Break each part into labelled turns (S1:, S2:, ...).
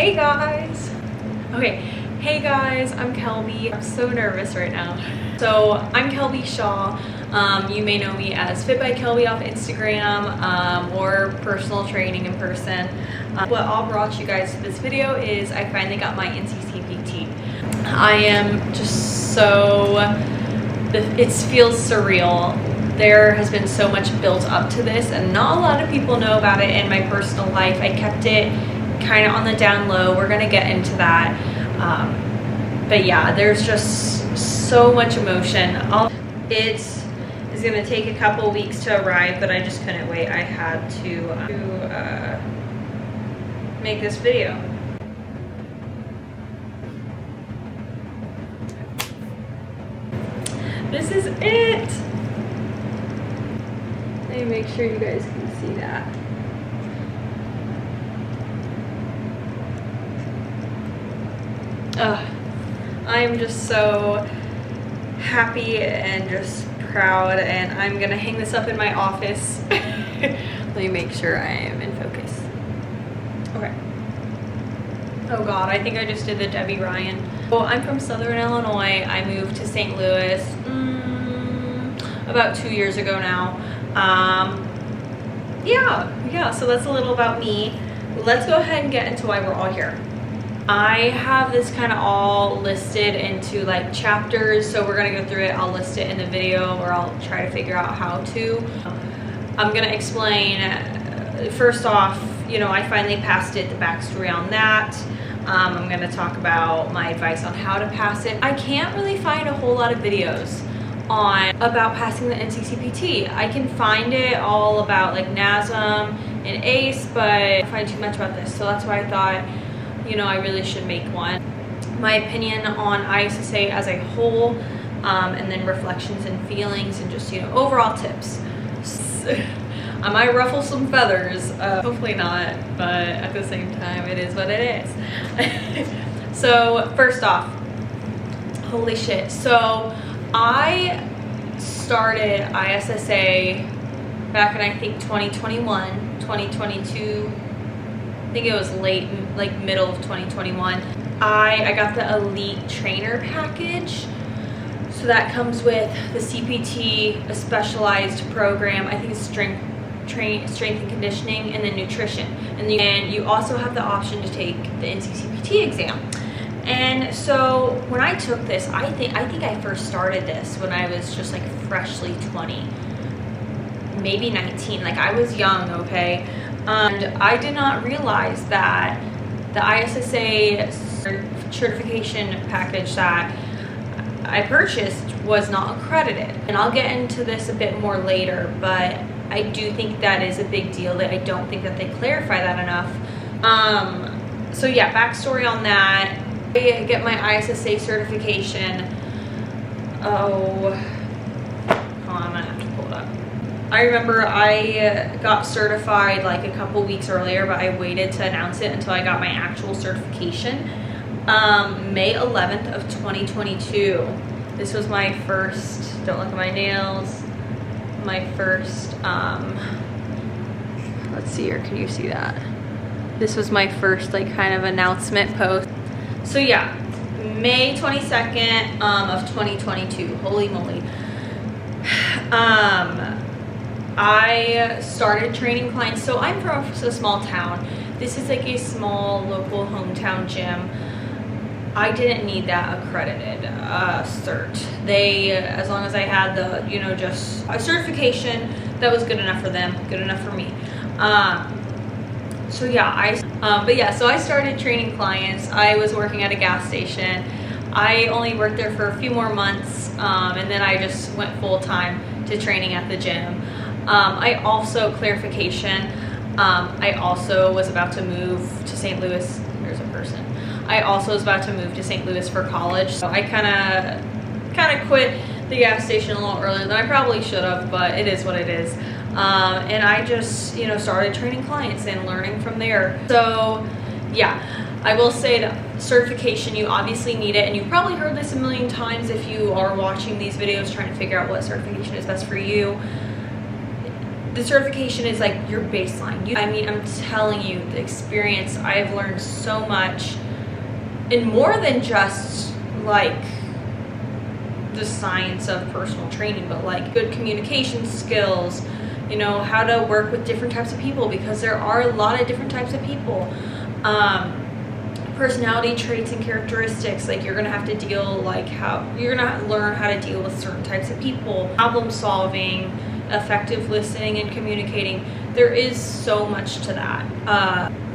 S1: Hey guys! Okay, hey guys, I'm Kelby. I'm so nervous right now. So I'm Kelby Shaw. You may know me as fitbykelby off Instagram or personal training in person. What all brought you guys to this video is I finally got my NCCPT. I am just so, it feels surreal. There has been so much built up to this and not a lot of people know about it in my personal life. I kept it kind of on the down low. We're gonna get into that. But yeah, there's just so much emotion. It is gonna take a couple weeks to arrive, but I just couldn't wait. I had to make this video. This is it. Let me make sure you guys can see that. I'm just so happy and just proud, and I'm gonna hang this up in my office. Let me make sure I am in focus. Okay. Oh God, I think I just did the Debbie Ryan. Well, I'm from Southern Illinois. I moved to St. Louis about 2 years ago now. Yeah, so that's a little about me. Let's go ahead and get into why we're all here. I have this kind of all listed into like chapters, so we're gonna go through it. I'll list it in the video, or I'll try to figure out how to. I'm gonna explain, first off, you know, I finally passed it, the backstory on that. I'm gonna talk about my advice on how to pass it. I can't really find a whole lot of videos about passing the NCCPT. I can find it all about like NASM and ACE, but I don't find too much about this, so that's why I thought, you know, I really should make one. My opinion on ISSA as a whole, and then reflections and feelings, and just, you know, overall tips. I might ruffle some feathers, hopefully not, but at the same time, it is what it is. So first off, holy shit. So I started ISSA back in, I think, 2021, 2022. I think it was late, like middle of 2021. I got the elite trainer package. So that comes with the CPT, a specialized program. I think it's strength and conditioning, and then nutrition. And you also have the option to take the NCCPT exam. And so when I took this, I think I first started this when I was just like freshly 20, maybe 19. Like, I was young, okay? And I did not realize that the ISSA certification package that I purchased was not accredited. And I'll get into this a bit more later, but I do think that is a big deal. That I don't think that they clarify that enough. So yeah, backstory on that. I get my ISSA certification. Oh, hold on, I'm gonna have to pull it up. I remember I got certified like a couple weeks earlier, but I waited to announce it until I got my actual certification. May 11th of 2022. This was my first, don't look at my nails, my first, let's see here, can you see that? This was my first like kind of announcement post. So yeah, May 22nd of 2022, holy moly. I started training clients. So I'm from a small town. This is like a small local hometown gym. I didn't need that accredited cert. As long as I had the, you know, just a certification, that was good enough for them, good enough for me. So yeah, so I started training clients. I was working at a gas station. I only worked there for a few more months, and then I just went full time to training at the gym. I also was about to move to St. Louis. There's a person. I also was about to move to St. Louis for college, so I kind of quit the gas station a little earlier than I probably should have, but it is what it is. And I just, you know, started training clients and learning from there. So yeah, I will say that certification, you obviously need it, and you've probably heard this a million times if you are watching these videos trying to figure out what certification is best for you. the certification is like your baseline. I mean, I'm telling you, the experience, I have learned so much, and more than just like the science of personal training, but like good communication skills, you know, how to work with different types of people, because there are a lot of different types of people. Personality traits and characteristics, like you're gonna have to deal, like how you're gonna learn how to deal with certain types of people, problem solving, effective listening and communicating. There is so much to that,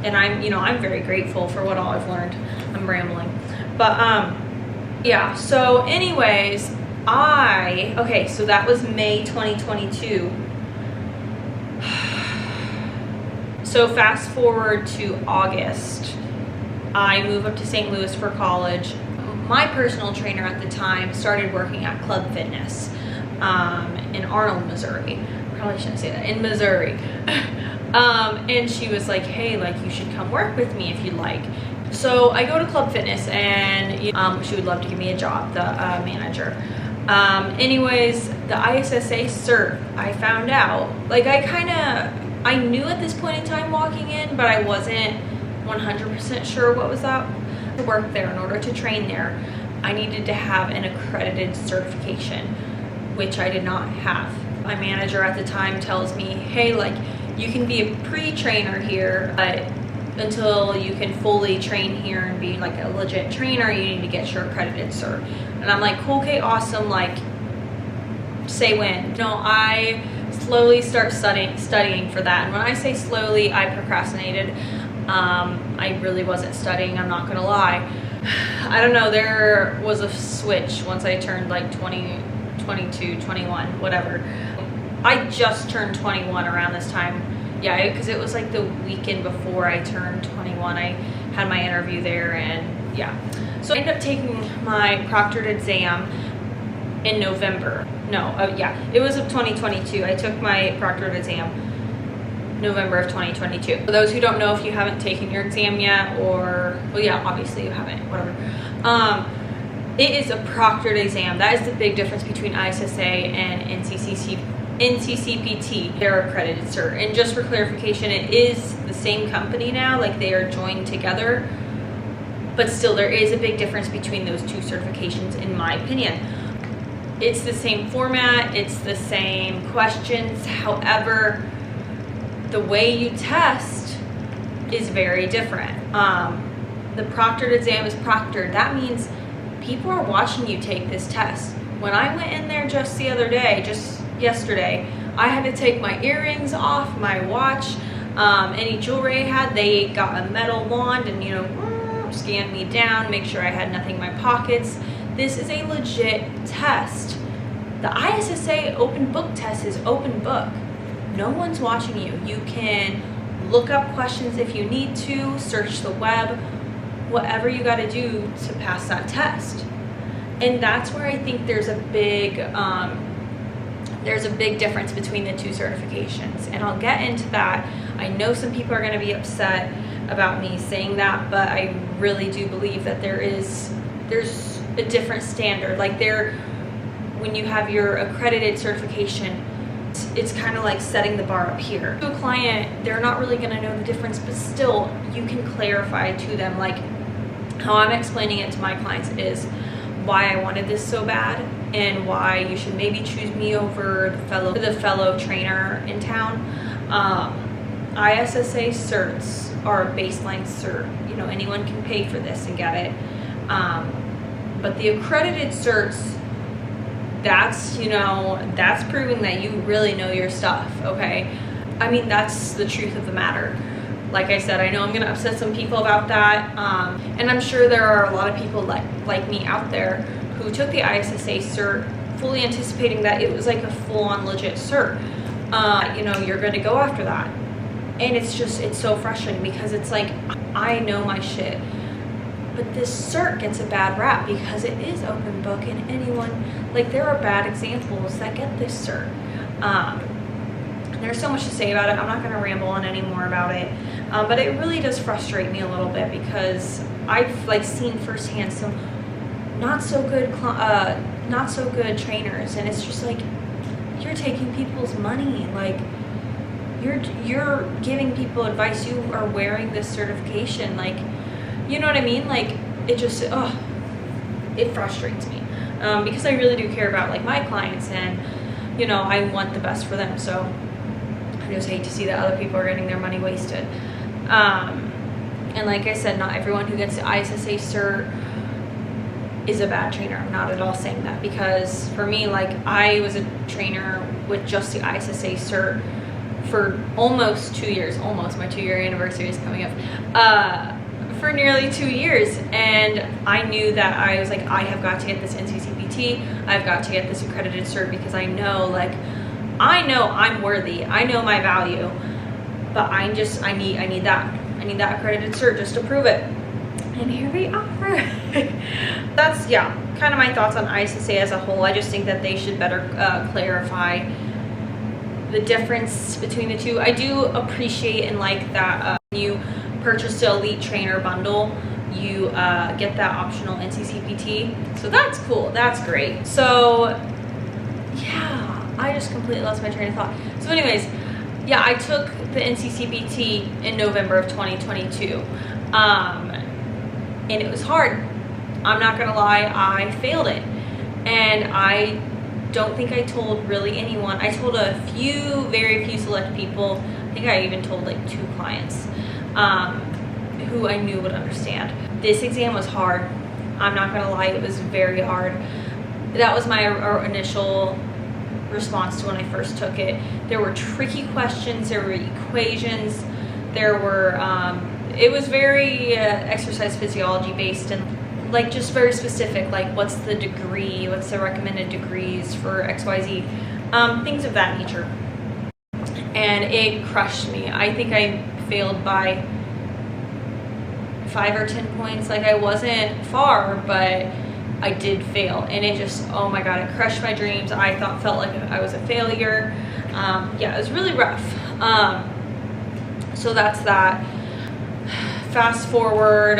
S1: and I'm very grateful for what all I've learned. I'm rambling, but yeah. So anyways, so that was May 2022. So fast forward to August, I moved up to St. Louis for college. My personal trainer at the time started working at Club Fitness in Arnold, Missouri. Probably shouldn't say that, in Missouri. And she was like, hey, like you should come work with me if you'd like. So I go to Club Fitness, and she would love to give me a job, the manager. Anyways, the ISSA cert, I found out, like I knew at this point in time walking in, but I wasn't 100% sure what was up. To work there, in order to train there, I needed to have an accredited certification, which I did not have. My manager at the time tells me, hey, like you can be a pre-trainer here, but until you can fully train here and be like a legit trainer, you need to get your accredited cert. And I'm like, cool, okay, awesome, like say when. No, I slowly start studying for that. And when I say slowly, I procrastinated. I really wasn't studying, I'm not gonna lie. I don't know, there was a switch once I turned like 20, 22, 21, whatever. I just turned 21 around this time. Yeah, because it was like the weekend before I turned 21. I had my interview there, and yeah. So I ended up taking my proctored exam in November. It was of 2022. I took my proctored exam November of 2022. For those who don't know, if you haven't taken your exam yet, or, well, yeah, obviously you haven't, whatever. It is a proctored exam. That is the big difference between ISSA and NCCPT. They're accredited cert. And just for clarification, it is the same company now, like they are joined together, but still there is a big difference between those two certifications, in my opinion. It's the same format, it's the same questions, however, the way you test is very different. The proctored exam is proctored. That means people are watching you take this test. When I went in there just yesterday, I had to take my earrings off, my watch, any jewelry I had. They got a metal wand and, scanned me down, make sure I had nothing in my pockets. This is a legit test. The ISSA open book test is open book. No one's watching you. You can look up questions if you need to, search the web, whatever you got to do to pass that test. And that's where I think there's a big difference between the two certifications. And I'll get into that. I know some people are going to be upset about me saying that, but I really do believe that there's a different standard. Like when you have your accredited certification, it's kind of like setting the bar up here. To a client, they're not really going to know the difference, but still you can clarify to them, like how I'm explaining it to my clients is why I wanted this so bad and why you should maybe choose me over the fellow trainer in town. ISSA certs are a baseline cert. Anyone can pay for this and get it. But the accredited certs, that's proving that you really know your stuff, okay? I mean, that's the truth of the matter. Like I said, I know I'm going to upset some people about that, and I'm sure there are a lot of people like me out there who took the ISSA cert fully anticipating that it was like a full-on legit cert. You're going to go after that, and it's so frustrating because it's like, I know my shit, but this cert gets a bad rap because it is open book, and there are bad examples that get this cert. There's so much to say about it. I'm not going to ramble on any more about it, but it really does frustrate me a little bit because I've seen firsthand some not so good trainers, and it's just like, you're taking people's money. Like, you're giving people advice. You are wearing this certification, like, you know what I mean? Like, it just, it frustrates me, because I really do care about like my clients, and you know, I want the best for them. So I just hate to see that other people are getting their money wasted. And like I said, not everyone who gets the ISSA cert is a bad trainer. I'm not at all saying that, because for me, like, I was a trainer with just the ISSA cert for almost 2 years. Almost, my 2-year anniversary is coming up. For nearly 2 years, and I knew that I was like, I have got to get this NCCPT, I've got to get this accredited cert, because I know, like, I know I'm worthy, I know my value, but I need that accredited cert just to prove it. And here we are. That's, yeah, kind of my thoughts on ISSA as a whole. I just think that they should better clarify the difference between the two. I do appreciate and like that you purchase the Elite Trainer bundle, you get that optional NCCPT. So that's cool, that's great. So yeah, I just completely lost my train of thought. So anyways, yeah, I took the NCCPT in November of 2022. And it was hard. I'm not gonna lie, I failed it. And I don't think I told really anyone. I told a few, very few select people. I think I even told like 2 clients who I knew would understand. This exam was hard. I'm not gonna lie, it was very hard. That was my initial response to when I first took it. There were tricky questions, there were equations, there were, it was very exercise physiology based, and like just very specific, like what's the degree, what's the recommended degrees for XYZ, things of that nature. And it crushed me. I think I failed by 5 or 10 points. Like, I wasn't far, but I did fail, and it just, oh my god, it crushed my dreams. I felt like I was a failure. Yeah, it was really rough. So that's that. Fast forward,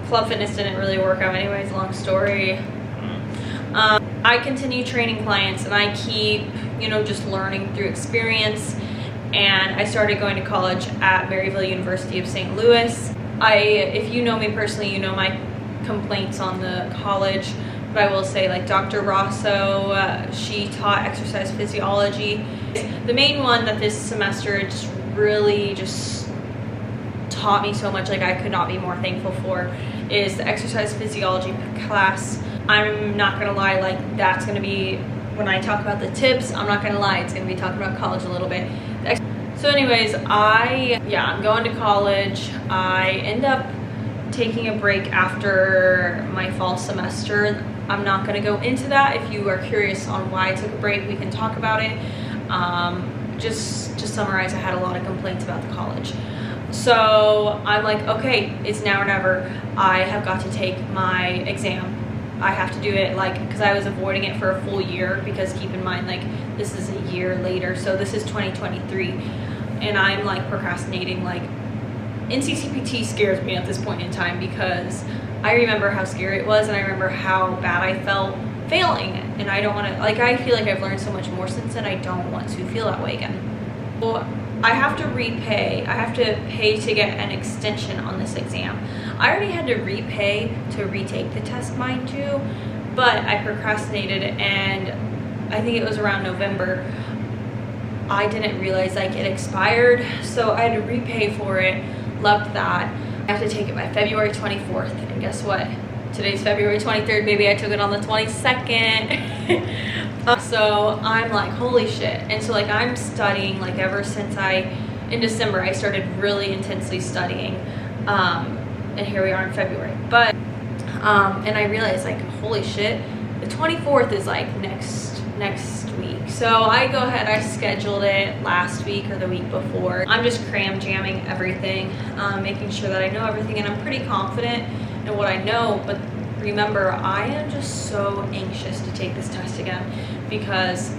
S1: Club Fitness didn't really work out anyways, long story. I continue training clients, and I keep, you know, just learning through experience. And I started going to college at Maryville University of St. Louis. If you know me personally, you know my complaints on the college, but I will say, like, Dr. Rosso, she taught exercise physiology. The main one that this semester just really just taught me so much, like, I could not be more thankful for, is the exercise physiology class. I'm not gonna lie, like, that's gonna be, when I talk about the tips, I'm not gonna lie, it's gonna be talking about college a little bit. So anyways, I'm going to college. I end up taking a break after my fall semester. I'm not gonna go into that. If you are curious on why I took a break, we can talk about it. Just to summarize, I had a lot of complaints about the college. So I'm like, okay, it's now or never. I have got to take my exam. I have to do it, like, because I was avoiding it for a full year, because keep in mind, like, this is a year later, so this is 2023, and I'm like procrastinating. Like, NCCPT scares me at this point in time, because I remember how scary it was, and I remember how bad I felt failing it, and I don't want to, like, I feel like I've learned so much more since then. I don't want to feel that way again. Well, I have to repay. I have to pay to get an extension on this exam. I already had to repay to retake the test, mind you, but I procrastinated, and I think it was around November. I didn't realize, like, it expired, so I had to repay for it. Loved that. I have to take it by February 24th, and guess what? Today's February 23rd, baby. I took it on the 22nd. So I'm like, holy shit. And so, like, I'm studying, like, ever since in December, I started really intensely studying. And here we are in February. But, and I realized, like, holy shit, the 24th is, like, next week. So I go ahead, I scheduled it last week or the week before. I'm just cram jamming everything, making sure that I know everything, and I'm pretty confident in what I know. But remember, I am just so anxious to take this test again, because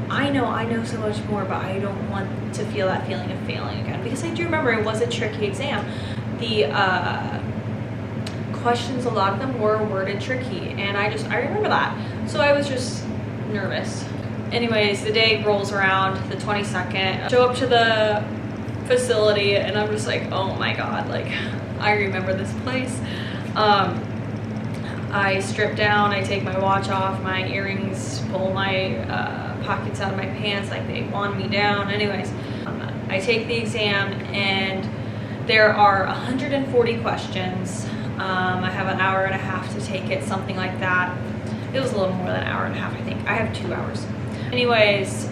S1: I know so much more, but I don't want to feel that feeling of failing again, because I do remember it was a tricky exam. The questions, a lot of them were worded tricky, and I remember that. So I was just nervous. Anyways, the day rolls around, the 22nd. Show up to the facility, and I'm just like, oh my god, like I remember this place. I strip down, I take my watch off, my earrings, pull my pockets out of my pants, like they wand me down. Anyways, I take the exam, and there are 140 questions. I have an hour and a half to take it, something like that. It was a little more than an hour and a half, I think. I have 2 hours. Anyways,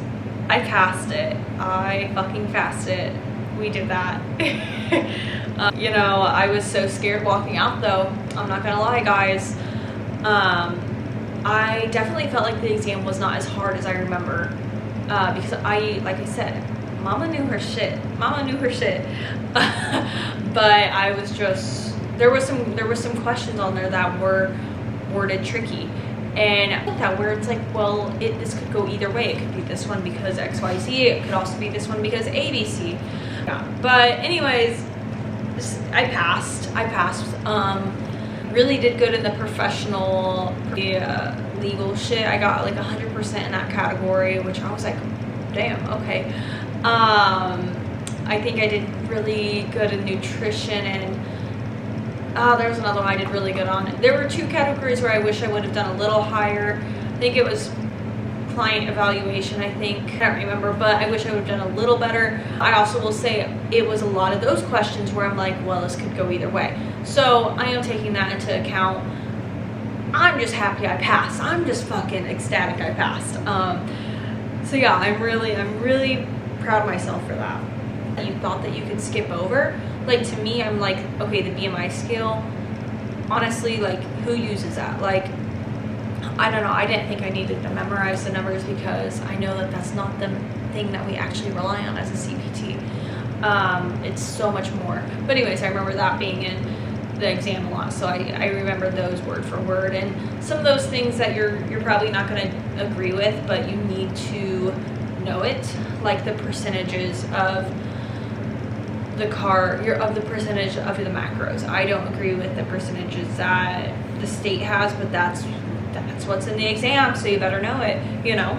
S1: I passed it. I fucking passed it. We did that. You know, I was so scared walking out though. I'm not gonna lie, guys. I definitely felt like the exam was not as hard as I remember, because like I said, Mama knew her shit. Mama knew her shit. But I was just, there was some questions on there that were worded tricky. And that where it's like, well, this could go either way. It could be this one because XYZ. It could also be this one because ABC. Yeah. But anyways, I passed. Really did good in the professional, legal shit. I got like 100% in that category, which I was like, damn, okay. I think I did really good in nutrition, and there was another one I did really good on. There were 2 categories where I wish I would have done a little higher. I think it was client evaluation, I think. I don't remember, but I wish I would have done a little better. I also will say it was a lot of those questions where I'm like, well, this could go either way. So I am taking that into account. I'm just happy I passed. I'm just fucking ecstatic I passed. So yeah, I'm really proud of myself for that. You thought that you could skip over. Like, to me, I'm like, okay, the BMI scale, honestly, like, who uses that? Like, I don't know, I didn't think I needed to memorize the numbers because I know that that's not the thing that we actually rely on as a CPT. It's so much more. But anyways, I remember that being in the exam a lot, so I remember those word for word, and some of those things that you're probably not going to agree with, but you need to know it, like the percentages of the percentage of the macros. I don't agree with the percentages that the state has, but that's what's in the exam, so you better know it, you know.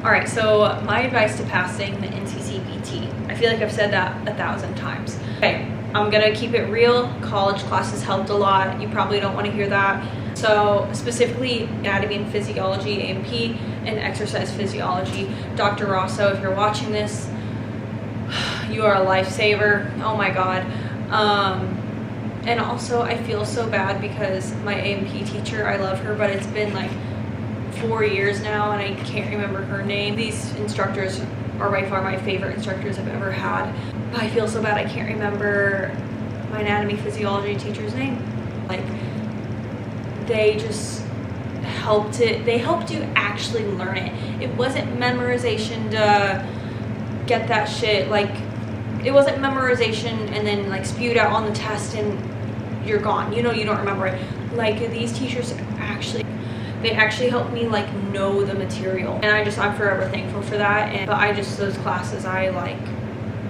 S1: All right, so my advice to passing the NCCPT. I feel like I've said that 1,000 times. Okay, I'm gonna keep it real. College classes helped a lot. You probably don't want to hear that. So specifically anatomy and physiology, A&P, and exercise physiology. Dr. Rosso, if you're watching this, you are a lifesaver. Oh my god. And also I feel so bad because my A&P teacher, I love her, but it's been like 4 years now and I can't remember her name. These instructors are by far my favorite instructors I've ever had. But I feel so bad I can't remember my anatomy physiology teacher's name. Like, they just helped you actually learn it. It wasn't memorization to get that shit, like, it wasn't memorization and then like spewed out on the test and you're gone, you know, you don't remember it. Like, these teachers they actually helped me like know the material, and I'm forever thankful for that. And but those classes, I like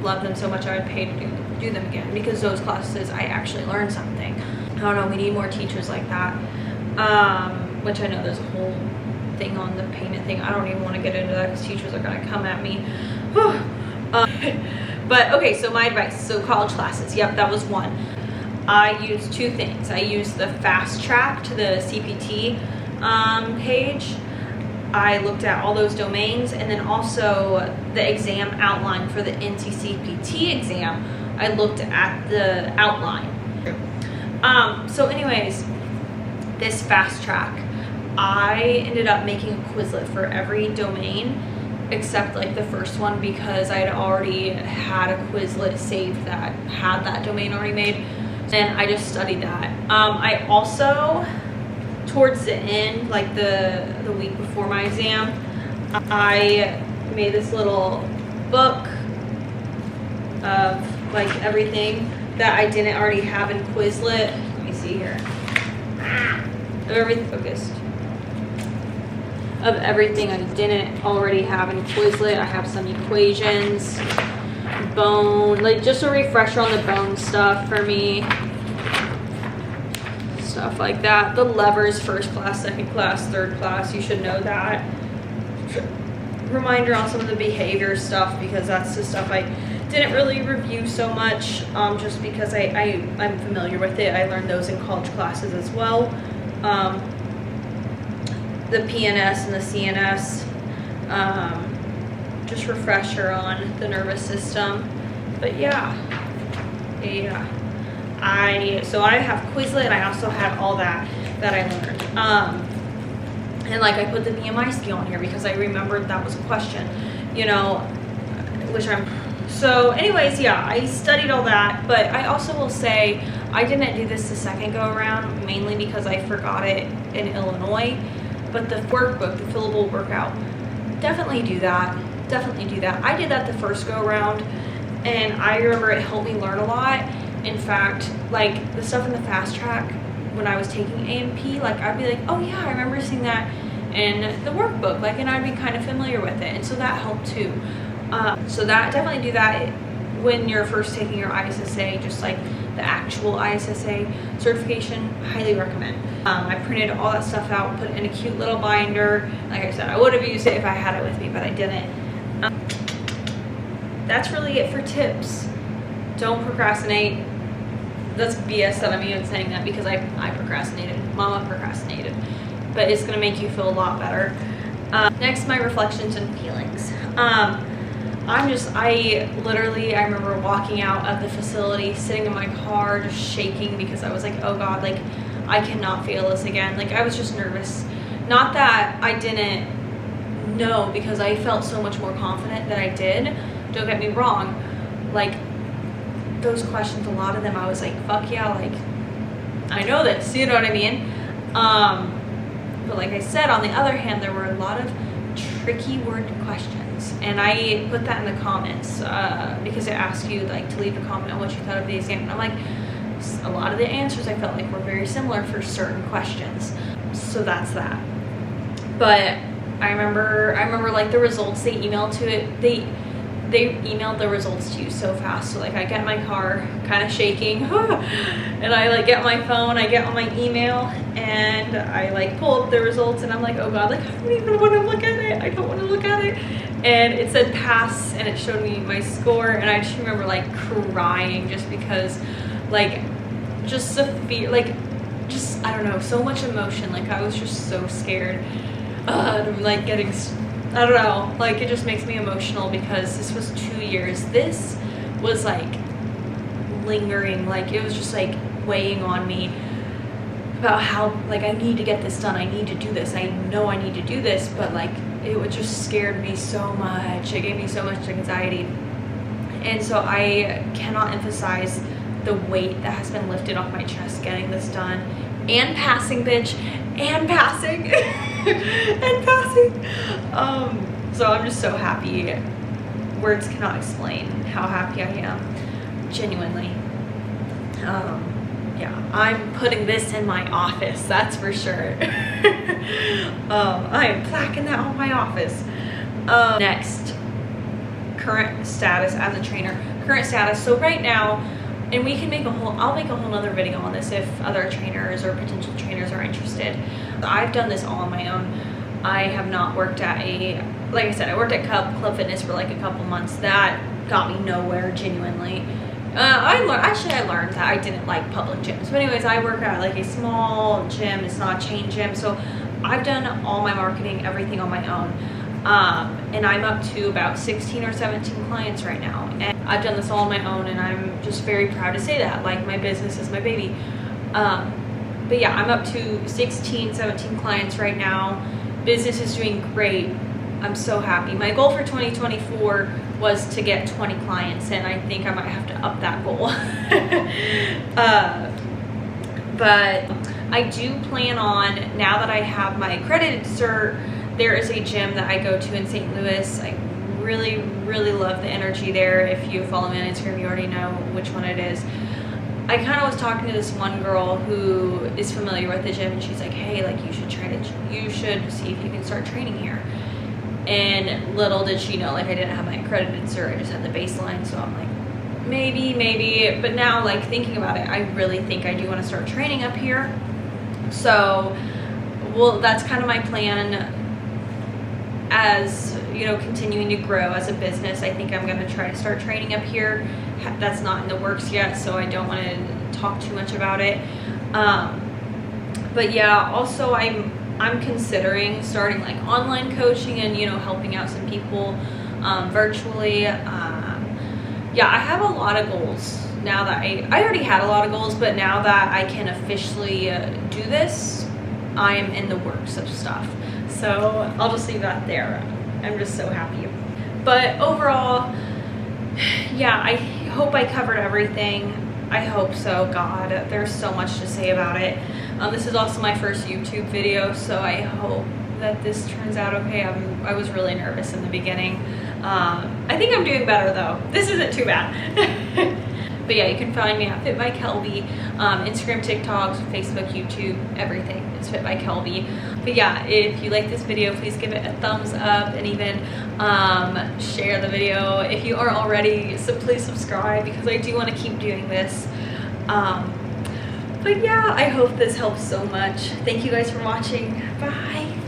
S1: love them so much I would pay to do them again, because those classes I actually learned something. I don't know, we need more teachers like that. Which I know there's a whole thing on the payment thing. I don't even want to get into that because teachers are gonna come at me. But okay, so my advice, so college classes, yep, that was one. I used 2 things. I used the fast track to the CPT page. I looked at all those domains, and then also the exam outline for the NCCPT exam. I looked at the outline. So anyways, this fast track, I ended up making a Quizlet for every domain except like the first one, because I had already had a Quizlet saved that had that domain already made, and I just studied that. I also, towards the end, like the week before my exam, I made this little book of like everything that I didn't already have in Quizlet. Let me see here. Of everything focused. Of everything I didn't already have in Quizlet. I have some equations, bone, like just a refresher on the bone stuff for me. Stuff like that. The levers, first class, second class, third class, you should know that. Reminder on some of the behavior stuff, because that's the stuff I didn't really review so much, just because I'm familiar with it. I learned those in college classes as well. The PNS and the CNS, just refresher on the nervous system. But yeah. So I have Quizlet, and I also had all that I learned. And like I put the BMI scale on here because I remembered that was a question, you know, so anyways, yeah, I studied all that, but I also will say I didn't do this the second go around, mainly because I forgot it in Illinois. But the workbook, the fillable workout, definitely do that. I did that the first go around, and I remember it helped me learn a lot. In fact, like the stuff in the fast track when I was taking AMP, like I'd be like, oh yeah, I remember seeing that in the workbook, like, and I'd be kind of familiar with it, and so that helped too. So that, definitely do that when you're first taking your ISSA, just like the actual ISSA certification. Highly recommend. I printed all that stuff out, put it in a cute little binder. Like I said, I would have used it if I had it with me, but I didn't. That's really it for tips. Don't procrastinate. That's BS that I'm even saying that, because I procrastinated. Mama procrastinated. But it's going to make you feel a lot better. Next, my reflections and feelings. I remember walking out of the facility, sitting in my car, just shaking, because I was like, oh God, like, I cannot feel this again. Like, I was just nervous. Not that I didn't know, because I felt so much more confident that I did. Don't get me wrong. Like, those questions, a lot of them, I was like, fuck yeah, like, I know this, you know what I mean? But like I said, on the other hand, there were a lot of tricky worded questions, and I put that in the comments, because it asks you like to leave a comment on what you thought of the exam, and I'm like, a lot of the answers I felt like were very similar for certain questions, so that's that. But I remember like the results they emailed to it, they emailed the results to you so fast. So like I get in my car kind of shaking and I like get my phone, I get on my email, and I like pull up the results, and I'm like, oh God, like I don't even want to look at it. I don't want to look at it. And it said pass, and it showed me my score, and I just remember like crying, just because like just the fear, like just, I don't know, so much emotion. Like I was just so scared. I'm like getting, I don't know, like it just makes me emotional, because this was 2 years. This was like lingering, like it was just like weighing on me about how like I need to get this done, I need to do this, I know I need to do this, but like it would just scared me so much. It gave me so much anxiety, and so I cannot emphasize the weight that has been lifted off my chest getting this done, and passing, bitch, and passing. And passing. So I'm just so happy. Words cannot explain how happy I am, genuinely. Yeah, I'm putting this in my office, that's for sure. I am plaquing that on my office. Next, current status as a trainer. Current status. So right now, and we can make I'll make a whole nother video on this if other trainers or potential trainers are interested. I've done this all on my own. I have not worked at like I said, I worked at Club Fitness for like a couple months. That got me nowhere, genuinely. I learned that I didn't like public gyms. But anyways, I work at like a small gym. It's not a chain gym. So I've done all my marketing, everything on my own. And I'm up to about 16 or 17 clients right now. And I've done this all on my own, and I'm just very proud to say that. Like, my business is my baby. But yeah, I'm up to 16, 17 clients right now. Business is doing great. I'm so happy. My goal for 2024 was to get 20 clients, and I think I might have to up that goal. But I do plan on, now that I have my accredited cert, there is a gym that I go to in St. Louis. I really, really love the energy there. If you follow me on Instagram, you already know which one it is. I kind of was talking to this one girl who is familiar with the gym, and she's like, hey, like you should see if you can start training here. And little did she know, like I didn't have my accredited cert, I just had the baseline. So I'm like, maybe. But now, like thinking about it, I really think I do want to start training up here. So, well, that's kind of my plan. as you know, continuing to grow as a business, I think I'm going to try to start training up here. That's not in the works yet, so I don't want to talk too much about it. But yeah, also I'm considering starting like online coaching and, you know, helping out some people virtually. Yeah, I have a lot of goals now that I already had a lot of goals, but now that I can officially do this, I am in the works of stuff. So I'll just leave that there. I'm just so happy. But overall, yeah, I hope I covered everything. I hope so, God. There's so much to say about it. This is also my first YouTube video, so I hope that this turns out okay. I was really nervous in the beginning. I think I'm doing better though. This isn't too bad. But yeah, you can find me at fitbykelby, Instagram, TikTok, Facebook, YouTube, everything. It's fitbykelby. But yeah, if you like this video, please give it a thumbs up and even share the video if you aren't already. So please subscribe because I do want to keep doing this. But yeah, I hope this helps so much. Thank you guys for watching. Bye.